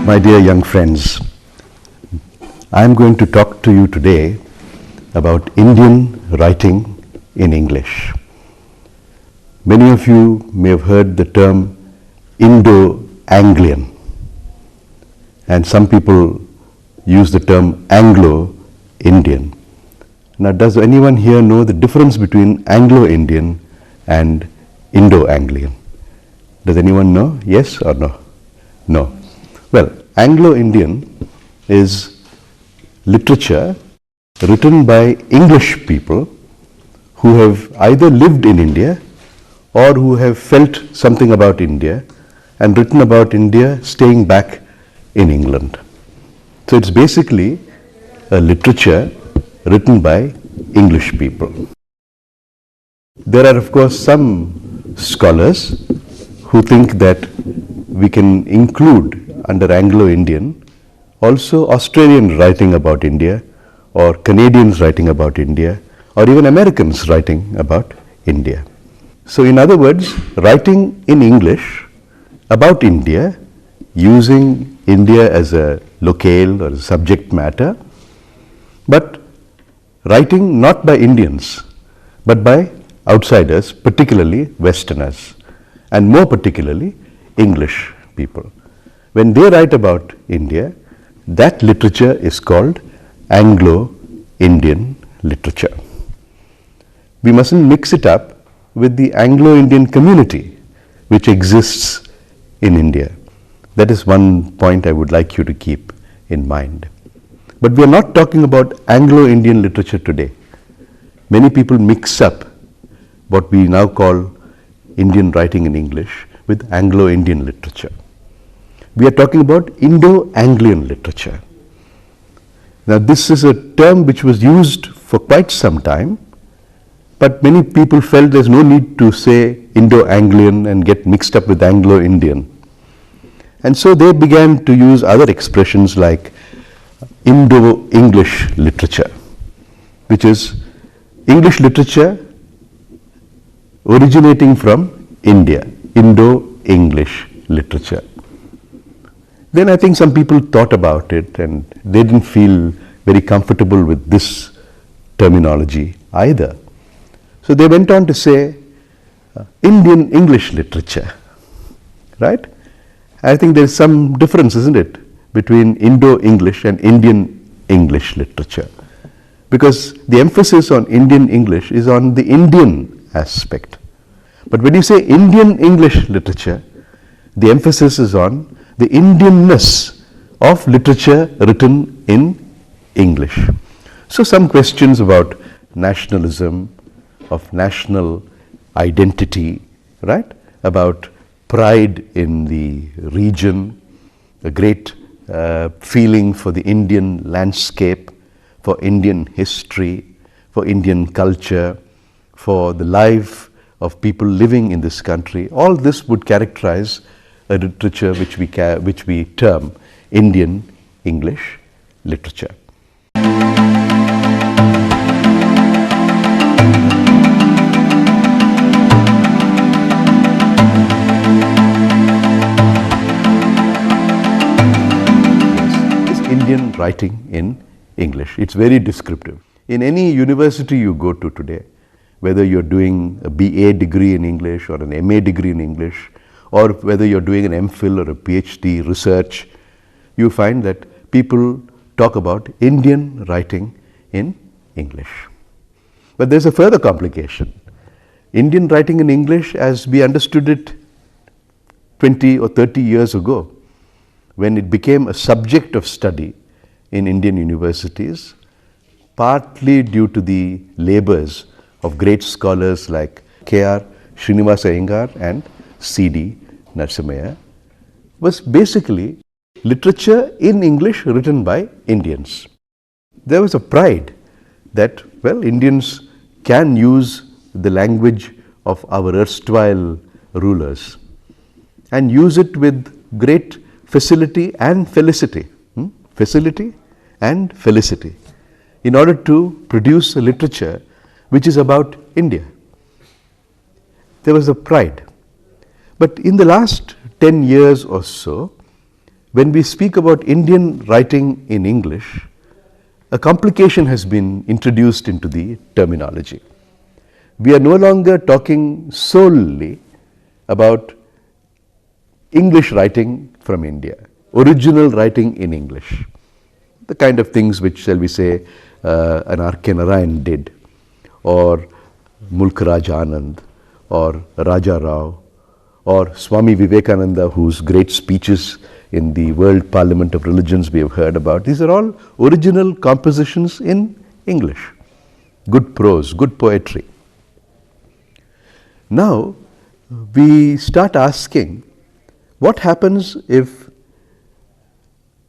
My dear young friends, I am going to talk to you today about Indian writing in English. Many of you may have heard the term Indo-Anglian, and some people use the term Anglo-Indian. Now, does anyone here know the difference between Anglo-Indian and Indo-Anglian? Does anyone know? Yes or no? No. Well, Anglo-Indian is literature written by English people who have either lived in India or who have felt something about India and written about India staying back in England. So it's basically a literature written by English people. There are, of course, some scholars who think that we can include under Anglo-Indian also Australians writing about India, or Canadians writing about India, or even Americans writing about India. So in other words, writing in English about India using India as a locale or a subject matter, but writing not by Indians but by outsiders, particularly Westerners, and more particularly English people. When they write about India, that literature is called Anglo-Indian literature. We mustn't mix it up with the Anglo-Indian community which exists in India. That is one point I would like you to keep in mind. But we are not talking about Anglo-Indian literature today. Many people mix up what we now call Indian writing in English with Anglo-Indian literature. We are talking about Indo-Anglian literature. Now, this is a term which was used for quite some time, but many people felt there's no need to say Indo-Anglian and get mixed up with Anglo-Indian. And so they began to use other expressions like Indo-English literature, which is English literature originating from India, Indo-English literature. Then I think some people thought about it and they didn't feel very comfortable with this terminology either. So they went on to say Indian English literature, right? I think there's some difference, isn't it, between Indo-English and Indian English literature, because the emphasis on Indian English is on the Indian aspect. But when you say Indian English literature, the emphasis is on the Indianness of literature written in English. So some questions about nationalism, of national identity, right? About pride in the region, a great feeling for the Indian landscape, for Indian history, for Indian culture, for the life of people living in this country. All this would characterize a literature which we term Indian English literature. Yes, it's Indian writing in English. It's very descriptive. In any university you go to today, whether you're doing a BA degree in English or an MA degree in English, or whether you're doing an MPhil or a PhD research, you find that people talk about Indian writing in English. But there's a further complication. Indian writing in English, as we understood it 20 or 30 years ago, when it became a subject of study in Indian universities, partly due to the labors of great scholars like K.R. Srinivasa Iyengar and C.D. Narasimhaiah, was basically literature in English written by Indians. There was a pride that, well, Indians can use the language of our erstwhile rulers and use it with great facility and felicity. Facility and felicity in order to produce a literature which is about India. There was a pride. But in the last 10 years or so, when we speak about Indian writing in English, a complication has been introduced into the terminology. We are no longer talking solely about English writing from India, original writing in English, the kind of things which, shall we say, an R.K. Narayan did, or Mulk Raj Anand, or Raja Rao, or Swami Vivekananda, whose great speeches in the World Parliament of Religions we have heard about. These are all original compositions in English, good prose, good poetry. Now, we start asking, what happens if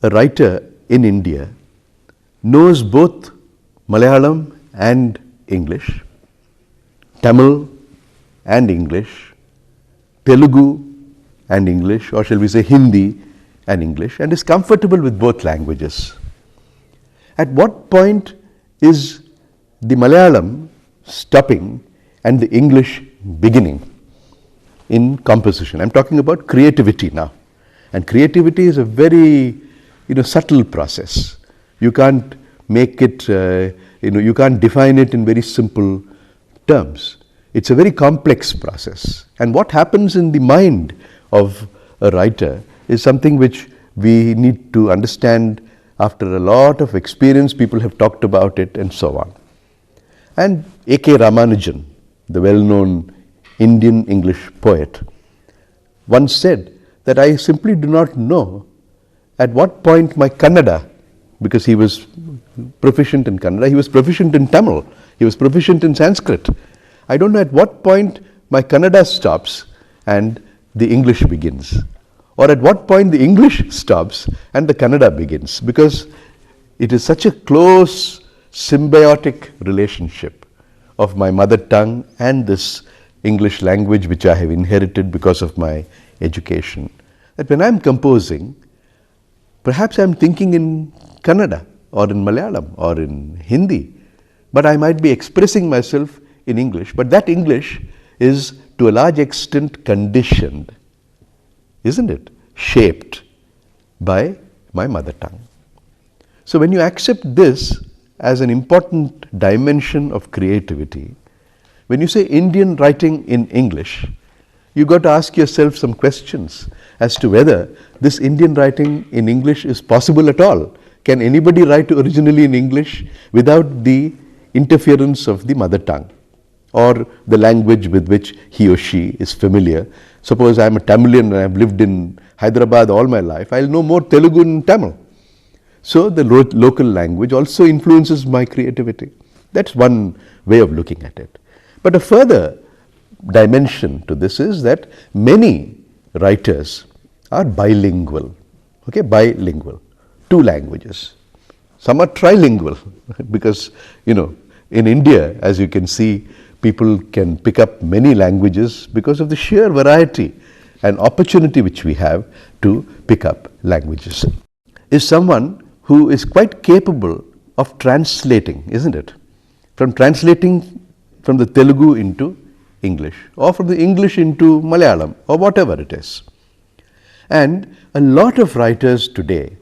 a writer in India knows both Malayalam and English, Tamil and English, Telugu and English, or shall we say Hindi and English, and is comfortable with both languages? At what point is the Malayalam stopping and the English beginning in composition? I'm talking about creativity now. And creativity is a very subtle process. You can't make it, you can't define it in very simple terms. It's a very complex process. And what happens in the mind of a writer is something which we need to understand after a lot of experience. People have talked about it and so on. And A.K. Ramanujan, the well-known Indian English poet, once said that I simply do not know at what point my Kannada, because he was proficient in Kannada, he was proficient in Tamil, he was proficient in Sanskrit. I don't know at what point my Kannada stops and the English begins, or at what point the English stops and the Kannada begins, because it is such a close symbiotic relationship of my mother tongue and this English language which I have inherited because of my education, that when I'm composing, perhaps I'm thinking in Kannada or in Malayalam or in Hindi, but I might be expressing myself in English, but that English is to a large extent conditioned, isn't it? Shaped by my mother tongue. So when you accept this as an important dimension of creativity, when you say Indian writing in English, you got to ask yourself some questions as to whether this Indian writing in English is possible at all. Can anybody write originally in English without the interference of the mother tongue or the language with which he or she is familiar? Suppose I am a Tamilian and I have lived in Hyderabad all my life, I will know more Telugu and Tamil. So the local language also influences my creativity. That's one way of looking at it. But a further dimension to this is that many writers are bilingual, bilingual, two languages. Some are trilingual because, in India, as you can see, people can pick up many languages because of the sheer variety and opportunity which we have to pick up languages. Is someone who is quite capable of translating, isn't it? From translating from the Telugu into English, or from the English into Malayalam, or whatever it is. And a lot of writers today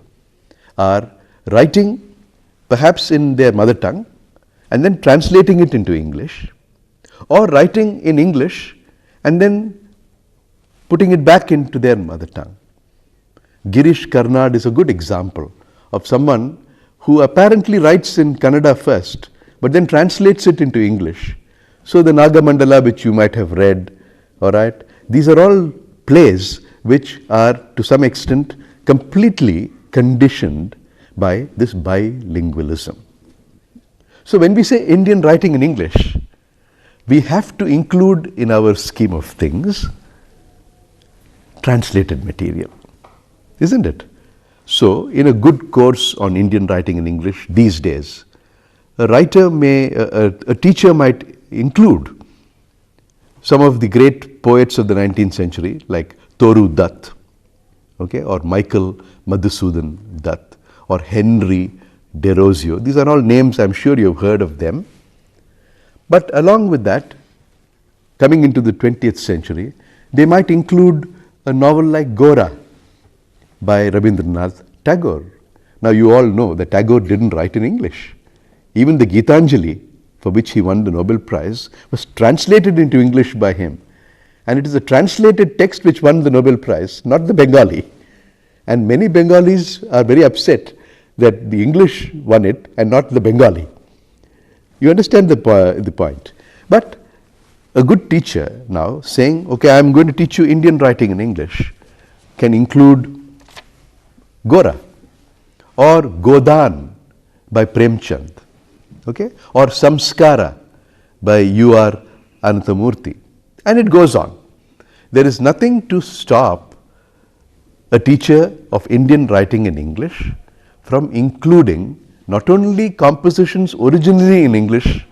are writing perhaps in their mother tongue and then translating it into English, or writing in English and then putting it back into their mother tongue. Girish Karnad is a good example of someone who apparently writes in Kannada first, but then translates it into English. So the Nagamandala, which you might have read, these are all plays which are to some extent completely conditioned by this bilingualism. So when we say Indian writing in English, we have to include in our scheme of things translated material, isn't it? So in a good course on Indian writing in English these days, a teacher might include some of the great poets of the 19th century like Toru Dutt, or Michael Madhusudan Dutt, or Henry Derozio. These are all names, I'm sure you've heard of them. But along with that, coming into the 20th century, they might include a novel like Gora, by Rabindranath Tagore. Now you all know that Tagore didn't write in English. Even the Gitanjali, for which he won the Nobel Prize, was translated into English by him. And it is a translated text which won the Nobel Prize, not the Bengali. And many Bengalis are very upset that the English won it and not the Bengali. You understand the point. But a good teacher now saying, okay, I am going to teach you Indian writing in English, can include Gora or Godan by Premchand, okay, or Samskara by U.R. Ananthamurthy, and it goes on. There is nothing to stop a teacher of Indian writing in English from including not only compositions originally in English,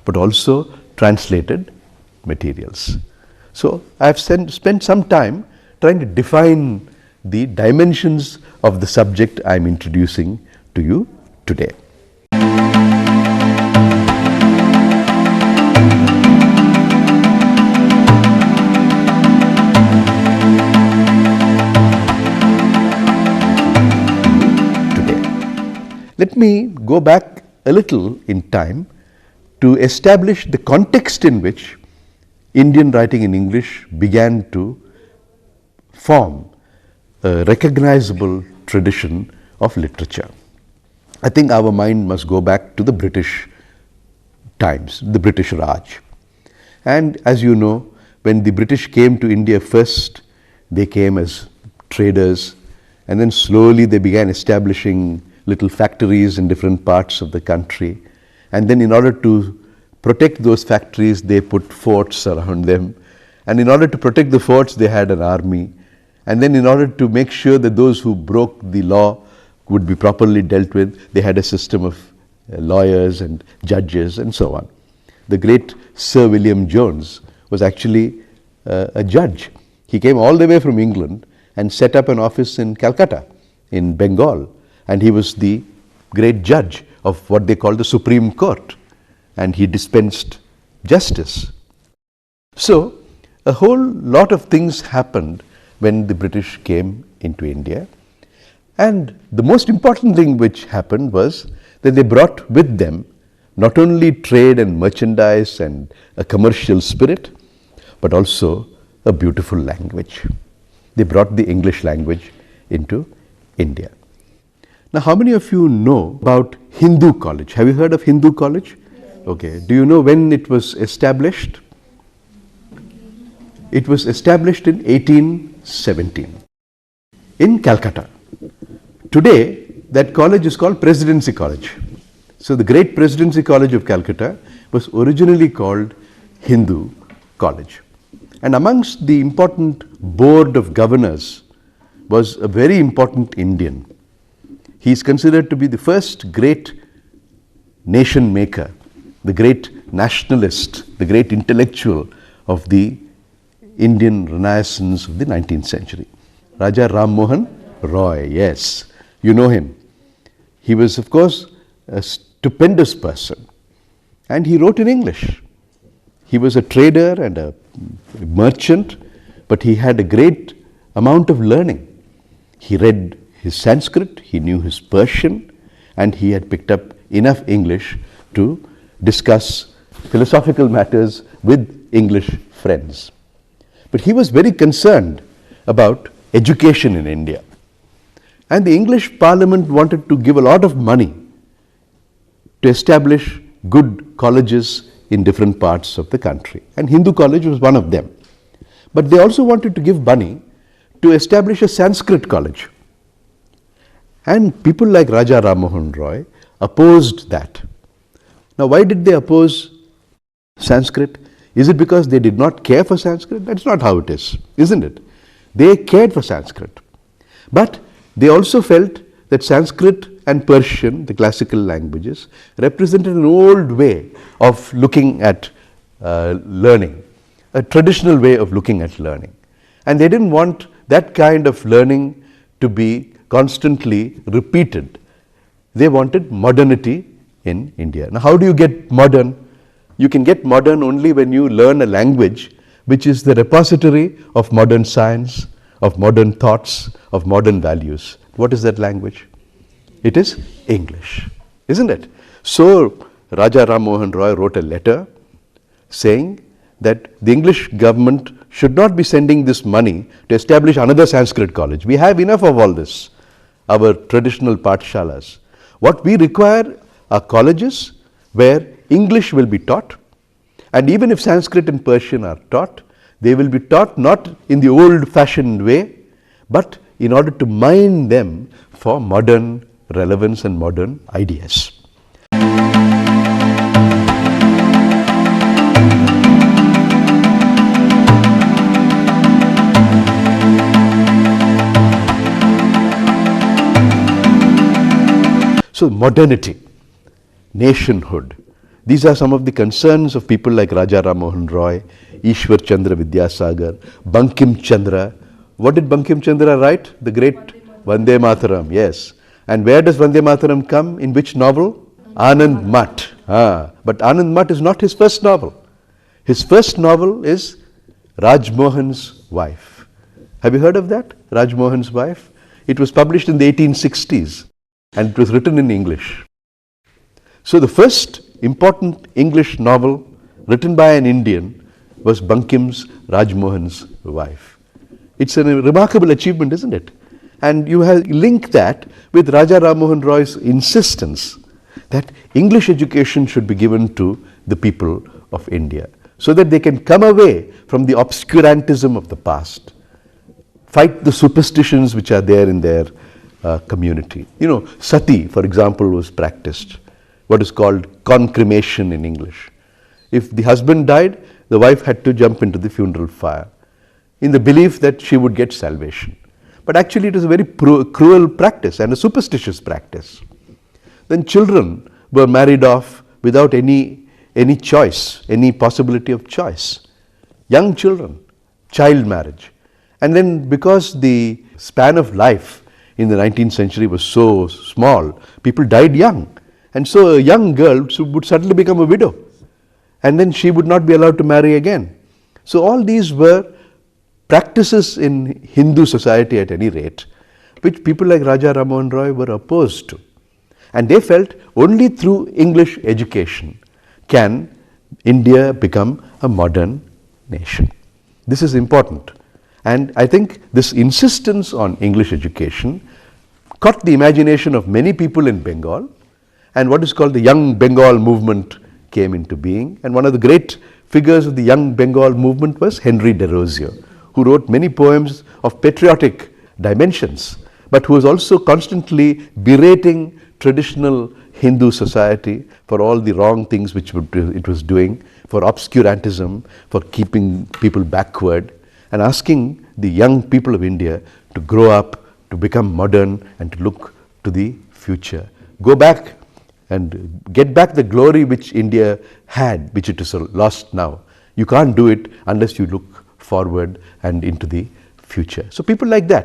but also translated materials. So I have spent some time trying to define the dimensions of the subject I am introducing to you today. Let me go back a little in time to establish the context in which Indian writing in English began to form a recognizable tradition of literature. I think our mind must go back to the British times, the British Raj. And as you know, when the British came to India first, they came as traders, and then slowly they began establishing little factories in different parts of the country. And then in order to protect those factories, they put forts around them. And in order to protect the forts, they had an army. And then in order to make sure that those who broke the law would be properly dealt with, they had a system of lawyers and judges and so on. The great Sir William Jones was actually a judge. He came all the way from England and set up an office in Calcutta, in Bengal. And he was the great judge of what they called the Supreme Court. And he dispensed justice. So, a whole lot of things happened when the British came into India. And the most important thing which happened was that they brought with them not only trade and merchandise and a commercial spirit, but also a beautiful language. They brought the English language into India. Now, how many of you know about Hindu College? Have you heard of Hindu College? Okay. Do you know when it was established? It was established in 1817 in Calcutta. Today, that college is called Presidency College. So, the great Presidency College of Calcutta was originally called Hindu College. And amongst the important board of governors was a very important Indian. He is considered to be the first great nation maker, the great nationalist, the great intellectual of the Indian Renaissance of the 19th century. Raja Ram Mohan Roy, yes, you know him. He was, of course, a stupendous person, and he wrote in English. He was a trader and a merchant, but he had a great amount of learning. He read his Sanskrit, he knew his Persian, and he had picked up enough English to discuss philosophical matters with English friends. But he was very concerned about education in India. And the English Parliament wanted to give a lot of money to establish good colleges in different parts of the country. And Hindu College was one of them. But they also wanted to give money to establish a Sanskrit college. And people like Raja Ram Mohan Roy opposed that. Now, why did they oppose Sanskrit? Is it because they did not care for Sanskrit? That's not how it is, isn't it? They cared for Sanskrit. But they also felt that Sanskrit and Persian, the classical languages, represented an old way of looking at learning, a traditional way of looking at learning. And they didn't want that kind of learning to be constantly repeated. They wanted modernity in India. Now, how do you get modern? You can get modern only when you learn a language which is the repository of modern science, of modern thoughts, of modern values. What is that language? It is English, isn't it? So Raja Ram Mohan Roy wrote a letter saying that the English government should not be sending this money to establish another Sanskrit college. We have enough of all this, our traditional pathshalas. What we require are colleges where English will be taught, and even if Sanskrit and Persian are taught, they will be taught not in the old-fashioned way, but in order to mine them for modern relevance and modern ideas. So modernity, nationhood, these are some of the concerns of people like Raja Ram Mohan Roy, Ishwar Chandra Vidyasagar, Bankim Chandra. What did Bankim Chandra write? The great Vande Mataram, yes. And where does Vande Mataram come? In which novel? Anand Mat. But Anand Mat is not his first novel. His first novel is Raj Mohan's Wife. Have you heard of that? Raj Mohan's Wife? It was published in the 1860s and it was written in English. So the first important English novel written by an Indian was Bankim's Raj Mohan's Wife. It's a remarkable achievement, isn't it? And you have linked that with Raja Ram Mohan Roy's insistence that English education should be given to the people of India so that they can come away from the obscurantism of the past, fight the superstitions which are there in their community. You know, sati, for example, was practiced, what is called concremation in English. If the husband died, the wife had to jump into the funeral fire in the belief that she would get salvation. But actually it was a very cruel practice and a superstitious practice. Then children were married off without any choice, any possibility of choice. Young children, child marriage. And then because the span of life in the 19th century was so small, people died young. And so a young girl would suddenly become a widow. And then she would not be allowed to marry again. So all these were practices in Hindu society at any rate, which people like Raja Ram Mohan Roy were opposed to. And they felt only through English education can India become a modern nation. This is important. And I think this insistence on English education caught the imagination of many people in Bengal, and what is called the Young Bengal movement came into being. And one of the great figures of the Young Bengal movement was Henry Desrosiers, who wrote many poems of patriotic dimensions, but who was also constantly berating traditional Hindu society for all the wrong things which it was doing, for obscurantism, for keeping people backward, and asking the young people of India to grow up, to become modern, and to look to the future. Go back and get back the glory which India had, which it is lost now. You can't do it unless you look forward and into the future. So people like that.